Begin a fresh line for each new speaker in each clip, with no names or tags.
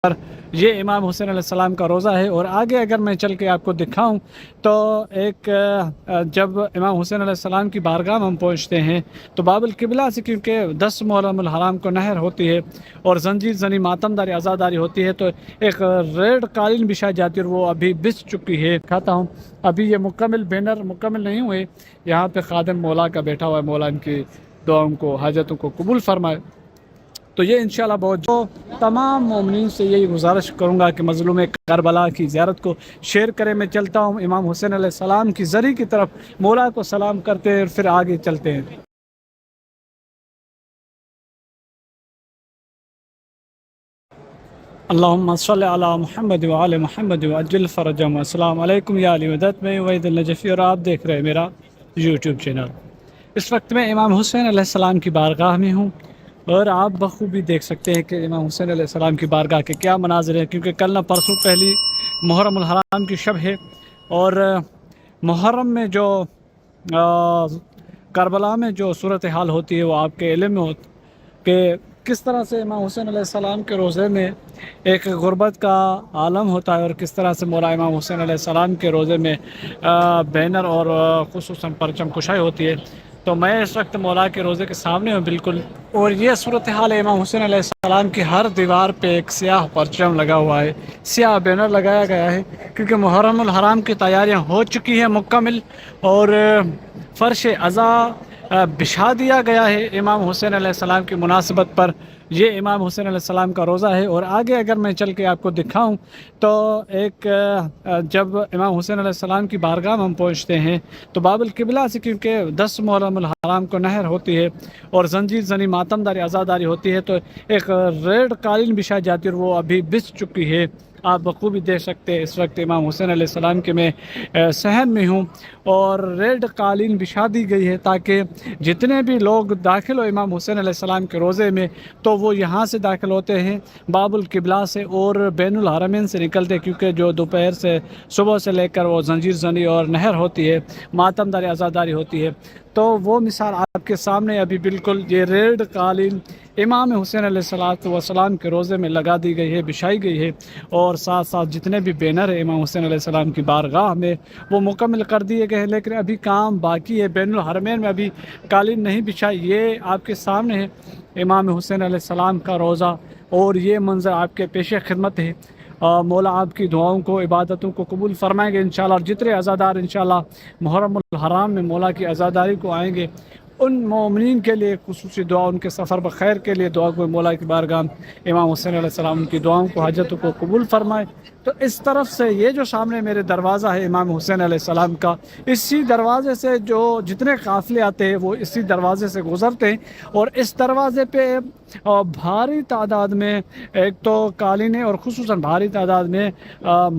پر یہ امام حسین علیہ السلام کا روزہ ہے۔ اور آگے اگر میں چل کے آپ کو دکھاؤں تو جب امام حسین علیہ السلام کی بارگاہ میں ہم پہنچتے ہیں تو باب القبلہ سے، کیونکہ 10 محرم الحرام کو نہر ہوتی ہے اور زنجیر زنی ماتمداری عزاداری ہوتی ہے، تو ایک ریڈ قالین بچھائی جاتی ہے اور وہ ابھی بچھ چکی ہے۔ کہتا ہوں ابھی یہ مکمل بینر مکمل نہیں ہوئے، یہاں پہ خادم مولا کا بیٹھا ہوا ہے، مولا ان کی دعاؤں کو حاجتوں کو قبول فرمائے۔ تو یہ انشاءاللہ بہت جو تمام مومنین سے یہی گزارش کروں گا کہ مظلوم کربلا کی زیارت کو شیئر کریں۔ میں چلتا ہوں امام حسین علیہ السلام کی زری کی طرف، مولا کو سلام کرتے ہیں اور پھر آگے چلتے ہیں۔ اللہم صلی علی محمد وعلی محمد وعجل فرجہم۔ السلام علیکم یا علی مدد، میں وحید النجفی اور آپ دیکھ رہے ہیں میرا یوٹیوب چینل۔ اس وقت میں امام حسین علیہ السلام کی بارگاہ میں ہوں اور آپ بخوبی دیکھ سکتے ہیں کہ امام حسین علیہ السلام کی بارگاہ کے کیا مناظر ہیں، کیونکہ کل نہ پرسوں پہلی محرم الحرام کی شب ہے، اور محرم میں جو کربلا میں جو صورتحال ہوتی ہے وہ آپ کے علم میں کہ کس طرح سے امام حسین علیہ السلام کے روزے میں ایک غربت کا عالم ہوتا ہے، اور کس طرح سے مولا امام حسین علیہ السلام کے روزے میں بینر اور خصوصاً پرچم کشائی ہوتی ہے۔ تو میں اس وقت مولا کے روزے کے سامنے ہوں بالکل، اور یہ صورتحال امام حسین علیہ السلام کی ہر دیوار پہ ایک سیاہ پرچم لگا ہوا ہے، سیاہ بینر لگایا گیا ہے، کیونکہ محرم الحرام کی تیاریاں ہو چکی ہیں مکمل، اور فرش عزا بچھا دیا گیا ہے امام حسین علیہ السلام کی مناسبت پر۔ یہ امام حسین علیہ السلام کا روزہ ہے۔ اور آگے اگر میں چل کے آپ کو دکھاؤں تو جب امام حسین علیہ السلام کی بارگاہ میں ہم پہنچتے ہیں تو باب القبلہ سے، کیونکہ 10 محرم الحرام کو نہر ہوتی ہے اور زنجیر زنی ماتمداری عزاداری ہوتی ہے، تو ایک ریڈ قالین بچھائی جاتی ہے اور وہ ابھی بچھ چکی ہے۔ آپ بخوبی دیکھ سکتے ہیں اس وقت امام حسین علیہ السلام کے میں صحن میں ہوں، اور ریڈ قالین بچھا دی گئی ہے تاکہ جتنے بھی لوگ داخل ہو امام حسین علیہ السلام کے روزے میں تو وہ یہاں سے داخل ہوتے ہیں باب القبلہ سے اور بین الحرمین سے نکلتے ہیں، کیونکہ جو دوپہر سے صبح سے لے کر وہ زنجیر زنی اور نہر ہوتی ہے، ماتمداری عزاداری ہوتی ہے، تو وہ مثال آپ کے سامنے ابھی بالکل یہ ریڈ قالین امام حسین علیہ السلام کے روزے میں لگا دی گئی ہے، بچھائی گئی ہے، اور ساتھ ساتھ جتنے بھی بینر ہیں امام حسین علیہ السلام کی بارگاہ میں وہ مکمل کر دیے گئے ہیں، لیکن ابھی کام باقی ہے۔ بین الحرمین میں ابھی قالین نہیں بچھائی۔ یہ آپ کے سامنے ہے امام حسین علیہ السلام کا روزہ، اور یہ منظر آپ کے پیش خدمت ہے۔ مولا آپ کی دعاؤں کو، عبادتوں کو قبول فرمائیں گے انشاءاللہ، اور جتنے عزادار انشاءاللہ محرم الحرام میں مولا کی عزاداری کو آئیں گے ان مومنین کے لیے خصوصی دعا، ان کے سفر بخیر کے لیے دعا کو مولا کی بارگاہ امام حسین علیہ السلام کی دعاؤں کو، حاجتوں کو قبول فرمائے۔ تو اس طرف سے یہ جو سامنے میرے دروازہ ہے امام حسین علیہ السلام کا، اسی دروازے سے جو جتنے قافلے آتے ہیں وہ اسی دروازے سے گزرتے ہیں، اور اس دروازے پہ بھاری تعداد میں ایک تو قالینیں اور خصوصاً بھاری تعداد میں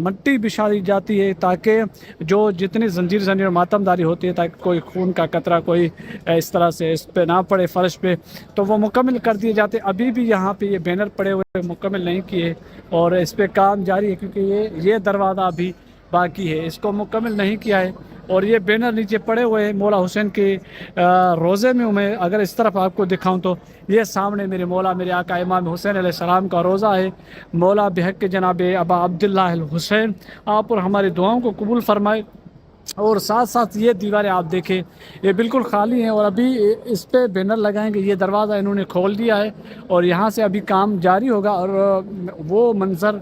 مٹی بچھا دی جاتی ہے، تاکہ جو جتنی زنجیر زنی اور ماتمداری ہوتی ہے تاکہ کوئی خون کا قطرہ کوئی اس طرح سے اس پہ نہ پڑے فرش پہ، تو وہ مکمل کر دیے جاتے۔ ابھی بھی یہاں پہ یہ بینر پڑے ہوئے مکمل نہیں کیے، اور اس پہ کام جاری ہے، کیونکہ یہ دروازہ ابھی باقی ہے، اس کو مکمل نہیں کیا ہے، اور یہ بینر نیچے پڑے ہوئے ہیں مولا حسین کے روزے میں۔ میں اگر اس طرف آپ کو دکھاؤں تو یہ سامنے میرے مولا میرے آقا امام حسین علیہ السلام کا روزہ ہے۔ مولا بحق جناب ابا عبداللہ الحسین آپ اور ہماری دعاؤں کو قبول فرمائے۔ اور ساتھ ساتھ یہ دیواریں آپ دیکھیں یہ بالکل خالی ہیں، اور ابھی اس پہ بینر لگائیں گے۔ یہ دروازہ انہوں نے کھول دیا ہے اور یہاں سے ابھی کام جاری ہوگا، اور وہ منظر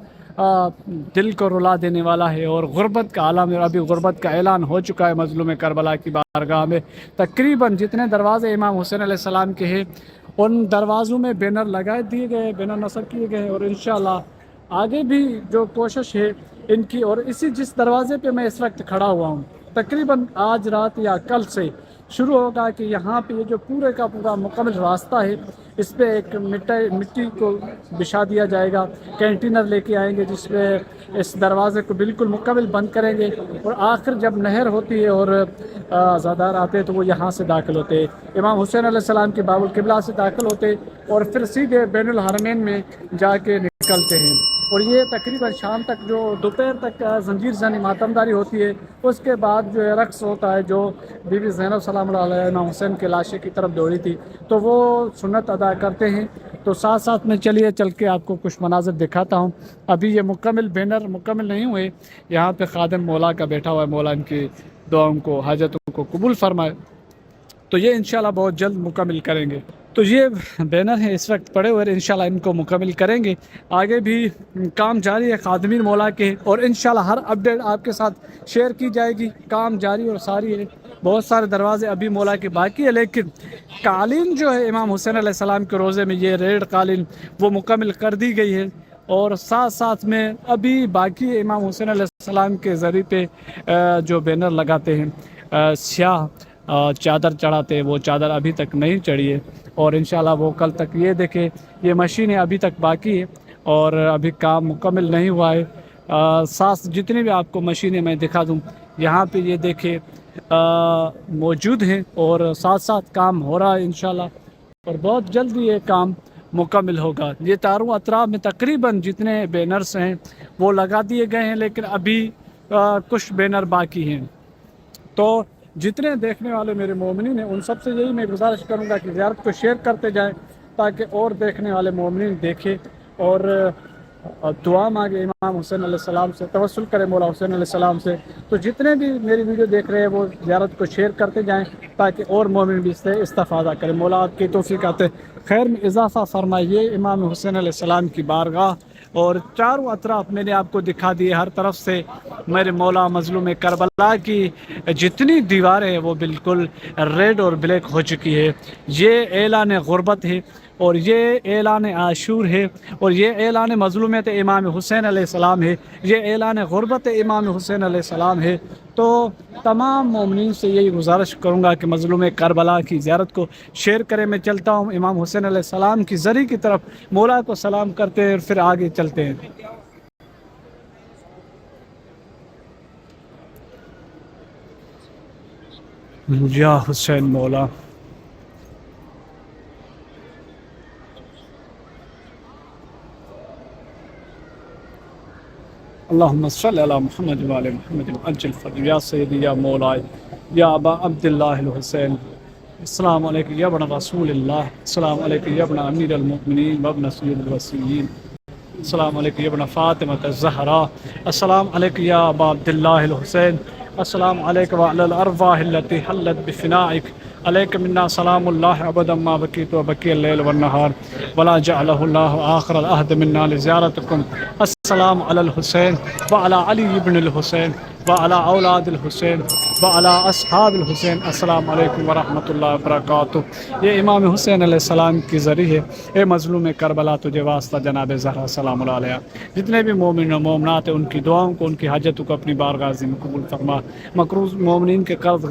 دل کو رلا دینے والا ہے، اور غربت کا عالم ہے۔ ابھی غربت کا اعلان ہو چکا ہے مظلوم کربلا کی بارگاہ میں۔ تقریباً جتنے دروازے امام حسین علیہ السلام کے ہیں ان دروازوں میں بینر لگائے دیے گئے، بینر نصب کیے گئے ہیں، اور انشاءاللہ آگے بھی جو کوشش ہے ان کی، اور اسی جس دروازے پہ میں اس وقت کھڑا ہوا ہوں تقریباً آج رات یا کل سے شروع ہوگا کہ یہاں پہ یہ جو پورے کا پورا مکمل راستہ ہے اس پہ ایک مٹی کو بچھا دیا جائے گا، کنٹینر لے کے آئیں گے جس پہ اس دروازے کو بالکل مکمل بند کریں گے، اور آخر جب نہر ہوتی ہے اور عزادار آتے ہیں تو وہ یہاں سے داخل ہوتے ہیں، امام حسین علیہ السلام کے باب القبلہ سے داخل ہوتے اور پھر سیدھے بین الحرمین میں جا کے نکلتے ہیں۔ اور یہ تقریباً شام تک جو دوپہر تک زنجیر زنی ماتمداری ہوتی ہے، اس کے بعد جو ہے رقص ہوتا ہے، جو بی بی زینب سلام اللہ علیہ امام حسین کے لاشے کی طرف دوڑی تھی تو وہ سنت ادا کرتے ہیں۔ تو تو ساتھ ساتھ میں چلیے چل کے آپ کو کچھ مناظر دکھاتا ہوں۔ ابھی یہ مکمل بینر مکمل نہیں ہوئے، یہاں پہ خادم مولا کا بیٹھا ہوا ہے، مولا ان کی دعاؤں کو حاجتوں کو قبول فرمائے، تو یہ انشاءاللہ بہت جلد مکمل کریں گے۔ تو یہ بینر ہیں اس وقت پڑے ہوئے ہیں، انشاءاللہ ان کو مکمل کریں گے۔ آگے بھی کام جاری ہے خادمین مولا کے، اور انشاءاللہ ہر اپڈیٹ آپ کے ساتھ شیئر کی جائے گی۔ کام جاری اور ساری ہے، بہت سارے دروازے ابھی مولا کے باقی ہے، لیکن قالین جو ہے امام حسین علیہ السلام کے روزے میں یہ ریڈ قالین وہ مکمل کر دی گئی ہے، اور ساتھ ساتھ میں ابھی باقی امام حسین علیہ السلام کے ذریعے پہ جو بینر لگاتے ہیں سیاہ چادر چڑھاتے ہیں، وہ چادر ابھی تک نہیں چڑھی ہے، اور انشاءاللہ وہ کل تک۔ یہ دیکھیں یہ مشینیں ابھی تک باقی ہے اور ابھی کام مکمل نہیں ہوا ہے۔ ساتھ جتنی بھی آپ کو مشینیں میں دکھا دوں، یہاں پہ یہ دیکھیں موجود ہیں، اور ساتھ ساتھ کام ہو رہا ہے انشاءاللہ، اور بہت جلدی یہ کام مکمل ہوگا۔ یہ چاروں اطراف میں تقریباً جتنے بینرز ہیں وہ لگا دیے گئے ہیں، لیکن ابھی کچھ بینر باقی ہیں۔ تو جتنے دیکھنے والے میرے مومنین ہیں ان سب سے یہی میں گزارش کروں گا کہ زیارت کو شیئر کرتے جائیں، تاکہ اور دیکھنے والے مومنین دیکھیں اور دعا مانگے امام حسین علیہ السلام سے، توسل کرے مولا حسین علیہ السلام سے۔ تو جتنے بھی میری ویڈیو دیکھ رہے ہیں وہ زیارت کو شیئر کرتے جائیں، تاکہ اور مومن بھی اس سے استفادہ کریں۔ مولا آپ کی توفیقات خیر میں اضافہ فرمائیے۔ امام حسین علیہ السلام کی بارگاہ اور چاروں اطراف میں نے آپ کو دکھا دیے، ہر طرف سے میرے مولا مظلوم کربلا کی جتنی دیواریں ہیں وہ بالکل ریڈ اور بلیک ہو چکی ہے۔ یہ اعلان غربت ہے، اور یہ اعلان عاشور ہے، اور یہ اعلان مظلومیت امام حسین علیہ السلام ہے، یہ اعلان غربت امام حسین علیہ السلام ہے۔ تو تمام مومنین سے یہی گزارش کروں گا کہ مظلوم کربلا کی زیارت کو شیئر کریں۔ میں چلتا ہوں امام حسین علیہ السلام کی ذریعے کی طرف، مولا کو سلام کرتے ہیں اور پھر آگے چلتے ہیں۔ یا حسین مولا، اللہم صلی علی محمد وعلی محمد عجل فرج یا سیدی یا مولائی یا ابا عبداللہ الحسین، السلام علیکم یا ابن رسول اللہ، السلام علیکم یا ابن امیر المؤمنین وابن سید الوسیین، السلام علیکم یا ابن فاطمہ الزہرا، السلام علیکم یا ابا عبداللہ الحسین، السلام علیکم وعلی الارواح التي حلت بفنائک، علیکم منا سلام اللہ ابدا ما بقیت وبقی اللیل والنہار ولا جعلہ اللہ آخر العہد منا لزیارتکم، السلام علی الحسین وعلی علی ابن الحسین وعلی اولاد الحسین وعلی اصحاب الحسین، السلام علیکم ورحمۃ اللہ وبرکاتہ۔ یہ امام حسین علیہ السلام کی ذریعے اے مظلوم کربلا تجھے واسطہ جناب زہرا سلام اللہ علیہ، جتنے بھی مومن و مومنات ہیں ان کی دعاؤں کو، ان کی حاجتوں کو اپنی بارگاہ عظیم میں قبول فرما، مقروض مومنین کے قرض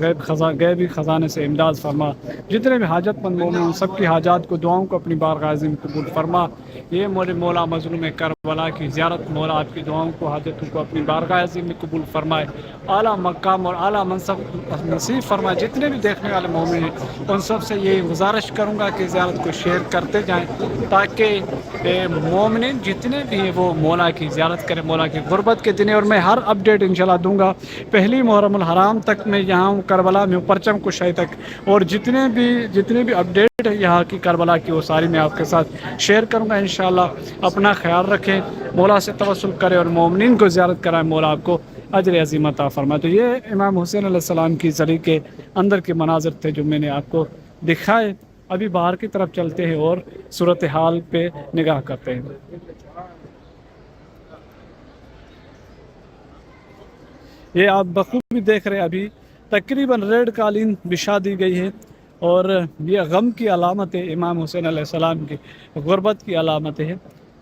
غیبی خزانے سے امداد فرما، جتنے بھی حاجت مند مومن ان سب کی حاجات کو، دعاؤں کو اپنی بارگاہ عظیم میں قبول فرما۔ یہ میرے مولا مظلوم کربلا کی زیارت، مولا آپ کی دعاؤں کو، حاجتوں کو اپنی بارگاہ عظیم میں قبول فرمائے، اعلیٰ مقام اور اعلیٰ منصب نصیب فرمائے۔ جتنے بھی دیکھنے والے مومن ہیں ان سب سے یہی گزارش کروں گا کہ زیارت کو شیئر کرتے جائیں، تاکہ مومن جتنے بھی ہیں وہ مولا کی زیارت کریں، مولا کی غربت کے دن۔ اور میں ہر اپڈیٹ انشاءاللہ دوں گا، پہلی محرم الحرام تک میں یہاں ہوں، کربلا میں ہوں، پرچم کشائی تک، اور جتنے بھی اپڈیٹ ہے یہاں کی کربلا کی وہ ساری میں آپ کے ساتھ شیئر کروں گا انشاءاللہ۔ اپنا خیال رکھیں، مولا سے توسل کریں اور مومنین کو زیارت کرائیں، مولا آپ کو اجر عظیم عطا فرمائے۔ تو یہ امام حسین علیہ السلام کی ذریعے کے اندر کے مناظر تھے جو میں نے آپ کو دکھائے۔ ابھی باہر کی طرف چلتے ہیں اور صورتحال پہ نگاہ کرتے ہیں۔ یہ آپ بخوبی دیکھ رہے ہیں، ابھی تقریباً ریڈ قالین بچھا دی گئی ہے، اور یہ غم کی علامت ہے، امام حسین علیہ السلام کی غربت کی علامت ہے،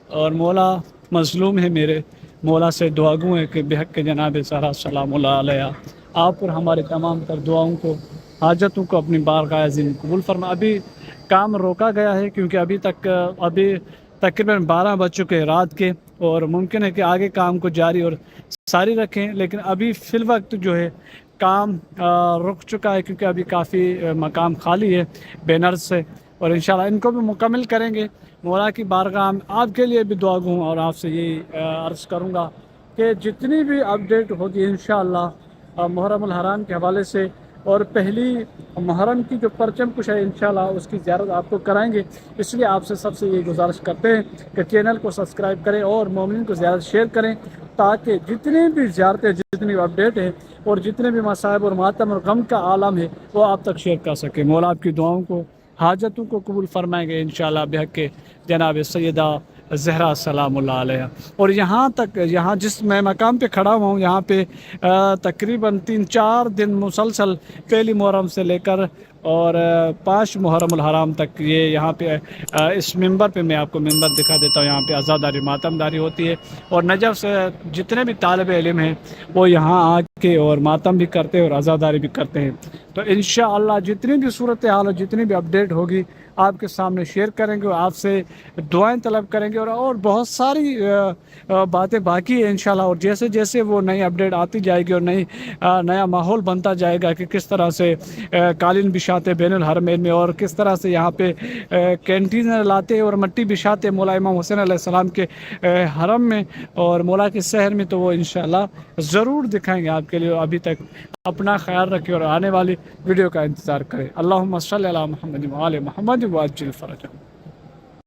اور مولا مظلوم ہے، میرے مولا سے دعا گو ہے کہ بحق کے جناب زہرا سلام اللہ علیہ آپ پر ہمارے تمام تر دعاؤں کو، حاجتوں کو اپنی بارگاہ عظیم قبول فرما۔ ابھی کام روکا گیا ہے کیونکہ ابھی تقریباً 12 بج چکے رات کے، اور ممکن ہے کہ آگے کام کو جاری اور ساری رکھیں، لیکن ابھی فی الوقت جو ہے کام رک چکا ہے، کیونکہ ابھی کافی مقام خالی ہے بینرز سے، اور انشاءاللہ ان کو بھی مکمل کریں گے۔ مولا کی بارگاہ آپ کے لیے بھی دعا گو ہوں، اور آپ سے یہی عرض کروں گا کہ جتنی بھی اپڈیٹ ہوگی انشاءاللہ محرم الحرام کے حوالے سے اور پہلی محرم کی جو پرچم کش ہے انشاءاللہ اس کی زیارت آپ کو کرائیں گے۔ اس لیے آپ سے سب سے یہ گزارش کرتے ہیں کہ چینل کو سبسکرائب کریں اور مومنین کو زیادہ شیئر کریں، تاکہ جتنی بھی زیارتیں، جتنی بھی اپڈیٹ ہیں اور جتنے بھی مصائب اور ماتم اور غم کا عالم ہے وہ آپ تک شیئر کر سکیں۔ مولا آپ کی دعاؤں کو، حاجتوں کو قبول فرمائیں گے انشاءاللہ بحق کے جناب سیدہ زہرا سلام اللہ علیہ۔ اور یہاں جس میں مقام پہ کھڑا ہوا ہوں، یہاں پہ تقریباً 3-4 دن مسلسل پہلی محرم سے لے کر اور 5 محرم الحرام تک یہ یہاں پہ اس منبر پہ میں آپ کو منبر دکھا دیتا ہوں، یہاں پہ عزاداری ماتم داری ہوتی ہے، اور نجف سے جتنے بھی طالب علم ہیں وہ یہاں آ کے اور ماتم بھی کرتے ہیں اور عزاداری بھی کرتے ہیں۔ تو انشاءاللہ جتنی بھی صورتحال اور جتنی بھی اپڈیٹ ہوگی آپ کے سامنے شیئر کریں گے، اور آپ سے دعائیں طلب کریں گے، اور بہت ساری باتیں باقی ہیں انشاءاللہ، اور جیسے جیسے وہ نئی اپڈیٹ آتی جائے گی اور نیا ماحول بنتا جائے گا کہ کس طرح سے قالین بچھاتے بین الحرمین میں، اور کس طرح سے یہاں پہ کینٹین لاتے اور مٹی بچھاتے مولا امام حسین علیہ السلام کے حرم میں اور مولا کے شہر میں، تو وہ انشاءاللہ ضرور دکھائیں گے آپ کے لیے۔ ابھی تک اپنا خیال رکھیں اور آنے والی ویڈیو کا انتظار کریں۔ اللہم صلی علی محمد و آل محمد وعجل فرجہ۔